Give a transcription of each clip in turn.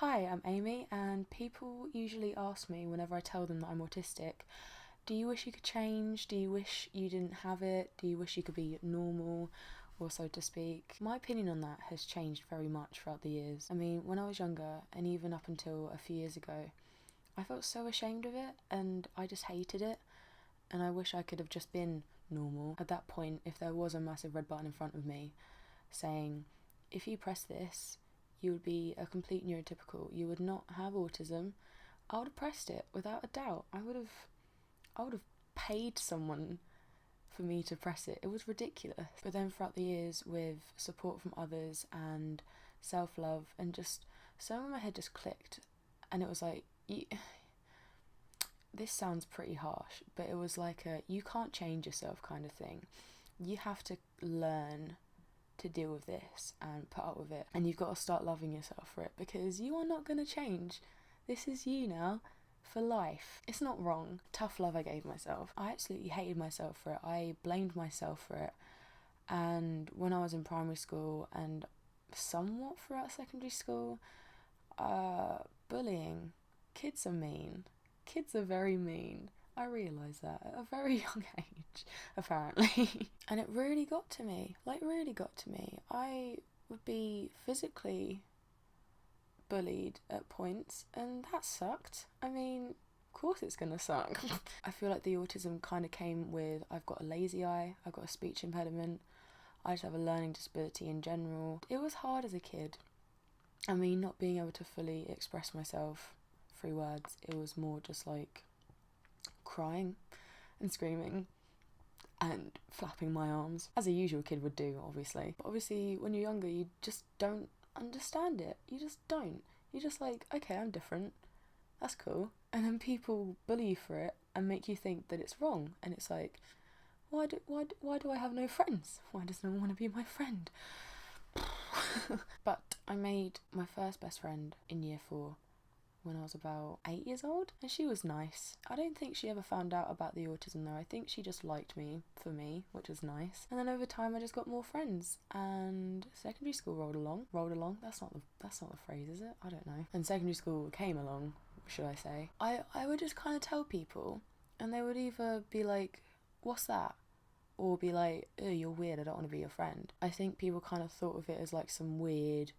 Hi, I'm Amy, and people usually ask me whenever I tell them that I'm autistic, do you wish you could change? Do you wish you didn't have it? Do you wish you could be normal, or so to speak? My opinion on that has changed very much throughout the years. I mean, when I was younger, and even up until a few years ago, I felt so ashamed of it, and I just hated it, and I wish I could have just been normal. At that point, if there was a massive red button in front of me saying, if you press this, you would be a complete neurotypical, you would not have autism, I would have pressed it without a doubt. I would have paid someone for me to press it. It was ridiculous. But then throughout the years, with support from others and self-love, and just something in my head just clicked, and it was like, this sounds pretty harsh, but it was like a you can't change yourself kind of thing. You have to learn to deal with this and put up with it, and you've got to start loving yourself for it, because you are not going to change. This is you now for life. It's not wrong. Tough love I gave myself. I absolutely hated myself for it. I blamed myself for it. And when I was in primary school and somewhat throughout secondary school, bullying. Kids are mean. Kids are very mean. I realised that at a very young age, apparently. And it really got to me. Really got to me. I would be physically bullied at points, and that sucked. I mean, of course it's gonna suck. I feel like the autism kind of came with, I've got a lazy eye, I've got a speech impediment, I just have a learning disability in general. It was hard as a kid. I mean, not being able to fully express myself through words, it was more just like crying and screaming and flapping my arms, as a usual kid would do, obviously. But obviously, when you're younger, you just don't understand it. You just don't. You're just like, okay, I'm different. That's cool. And then people bully you for it and make you think that it's wrong. And it's like, why do I have no friends? Why does no one want to be my friend? But I made my first best friend in year 4 when I was about 8 years old, and she was nice. I don't think she ever found out about the autism though. I think she just liked me for me, which was nice. And then over time I just got more friends, and secondary school rolled along. That's not the phrase, is it? I don't know. And secondary school came along, should I say. I would just kind of tell people, and they would either be like, what's that? Or be like, oh, you're weird, I don't want to be your friend. I think people kind of thought of it as like some weird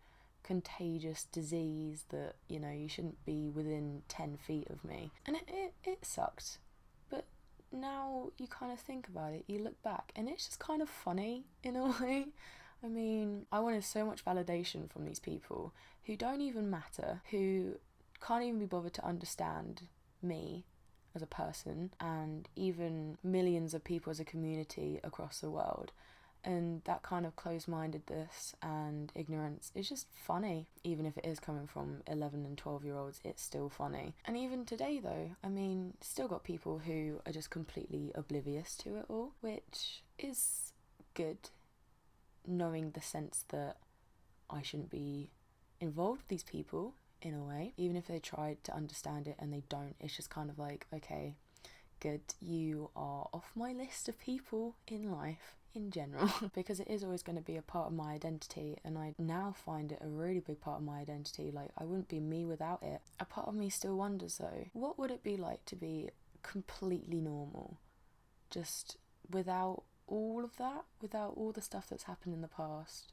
contagious disease that, you know, you shouldn't be within 10 feet of me. And it sucked. But now you kind of think about it, you look back, and it's just kind of funny in a way. I mean, I wanted so much validation from these people who don't even matter, who can't even be bothered to understand me as a person, and even millions of people as a community across the world. And that kind of closed-mindedness and ignorance is just funny. Even if it is coming from 11 and 12-year-olds, it's still funny. And even today though, I mean, still got people who are just completely oblivious to it all, which is good, knowing the sense that I shouldn't be involved with these people in a way. Even if they tried to understand it and they don't, it's just kind of like, okay, good, you are off my list of people in life in general. Because it is always going to be a part of my identity, and I now find it a really big part of my identity. Like, I wouldn't be me without it. A part of me still wonders though, what would it be like to be completely normal, just without all of that, without all the stuff that's happened in the past,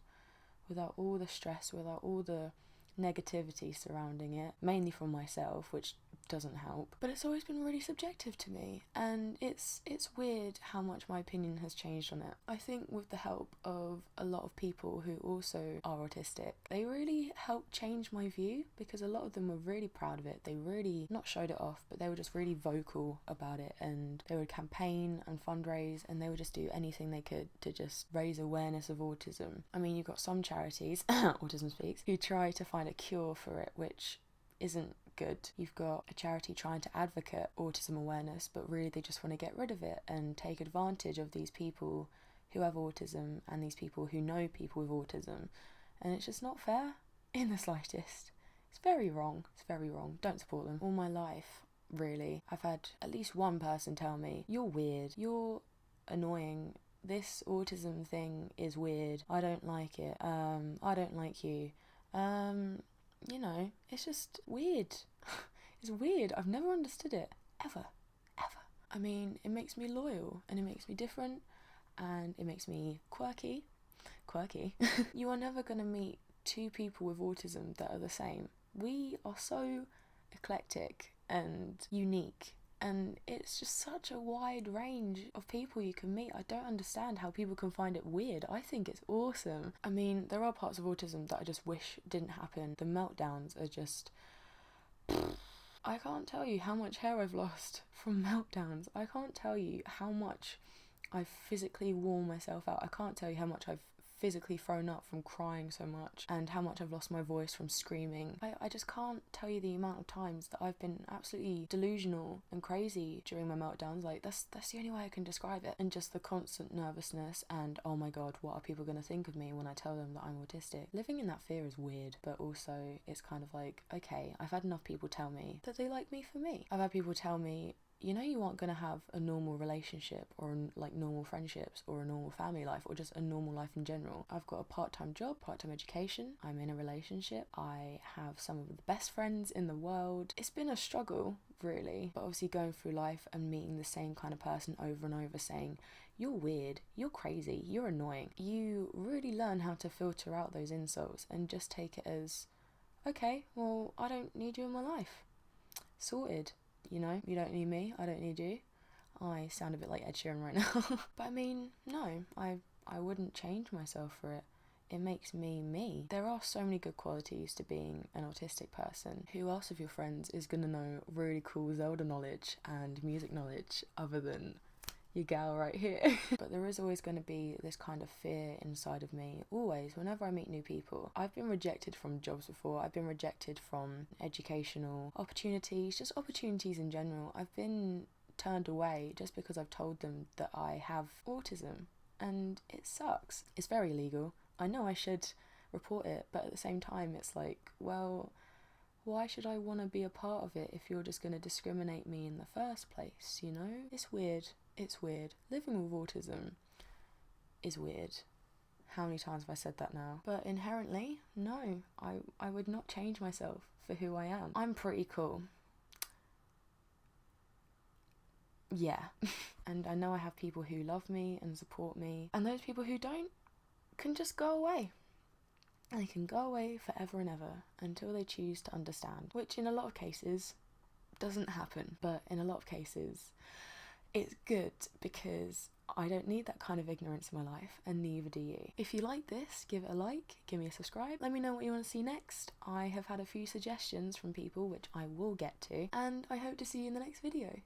without all the stress, without all the negativity surrounding it, mainly from myself, which doesn't help. But it's always been really subjective to me, and it's weird how much my opinion has changed on it. I think with the help of a lot of people who also are autistic, they really helped change my view, because a lot of them were really proud of it. They really not showed it off, but they were just really vocal about it, and they would campaign and fundraise, and they would just do anything they could to just raise awareness of autism. I mean, you've got some charities, Autism Speaks, who try to find a cure for it, which isn't good. You've got a charity trying to advocate autism awareness, but really they just want to get rid of it and take advantage of these people who have autism and these people who know people with autism, and it's just not fair in the slightest. It's very wrong. Don't support them. All my life, really, I've had at least one person tell me, you're weird, you're annoying, this autism thing is weird, I don't like it, I don't like you, you know, it's just weird. It's weird. I've never understood it. Ever. Ever. I mean, it makes me loyal and it makes me different and it makes me quirky. Quirky. You are never going to meet two people with autism that are the same. We are so eclectic and unique, and it's just such a wide range of people you can meet. I don't understand how people can find it weird. I think it's awesome. I mean, there are parts of autism that I just wish didn't happen. The meltdowns are just... I can't tell you how much hair I've lost from meltdowns. I can't tell you how much I've physically worn myself out. I can't tell you how much I've physically thrown up from crying so much and how much I've lost my voice from screaming. I just can't tell you the amount of times that I've been absolutely delusional and crazy during my meltdowns. Like, that's the only way I can describe it. And just the constant nervousness and, oh my god, what are people going to think of me when I tell them that I'm autistic? Living in that fear is weird, but also it's kind of like, okay, I've had enough people tell me that they like me for me. I've had people tell me, you know, you aren't going to have a normal relationship or like normal friendships or a normal family life or just a normal life in general. I've got a part-time job, part-time education. I'm in a relationship. I have some of the best friends in the world. It's been a struggle, really. But obviously going through life and meeting the same kind of person over and over saying, you're weird, you're crazy, you're annoying. You really learn how to filter out those insults and just take it as, okay, well, I don't need you in my life. Sorted. You know, you don't need me, I don't need you. I sound a bit like Ed Sheeran right now. But I mean, no, I wouldn't change myself for it. It makes me me. There are so many good qualities to being an autistic person. Who else of your friends is going to know really cool Zelda knowledge and music knowledge other than your gal right here? But there is always going to be this kind of fear inside of me, always, whenever I meet new people. I've been rejected from jobs before. I've been rejected from educational opportunities, just opportunities in general. I've been turned away just because I've told them that I have autism, and it sucks. It's very illegal. I know I should report it, but at the same time it's like, well, why should I want to be a part of it if you're just going to discriminate me in the first place, you know? It's weird. It's weird. Living with autism is weird. How many times have I said that now? But inherently, no, I would not change myself for who I am. I'm pretty cool. Yeah. And I know I have people who love me and support me, and those people who don't can just go away. They can go away forever and ever until they choose to understand, which in a lot of cases doesn't happen. But in a lot of cases, it's good because I don't need that kind of ignorance in my life, and neither do you. If you like this, give it a like, give me a subscribe, let me know what you want to see next. I have had a few suggestions from people which I will get to, and I hope to see you in the next video.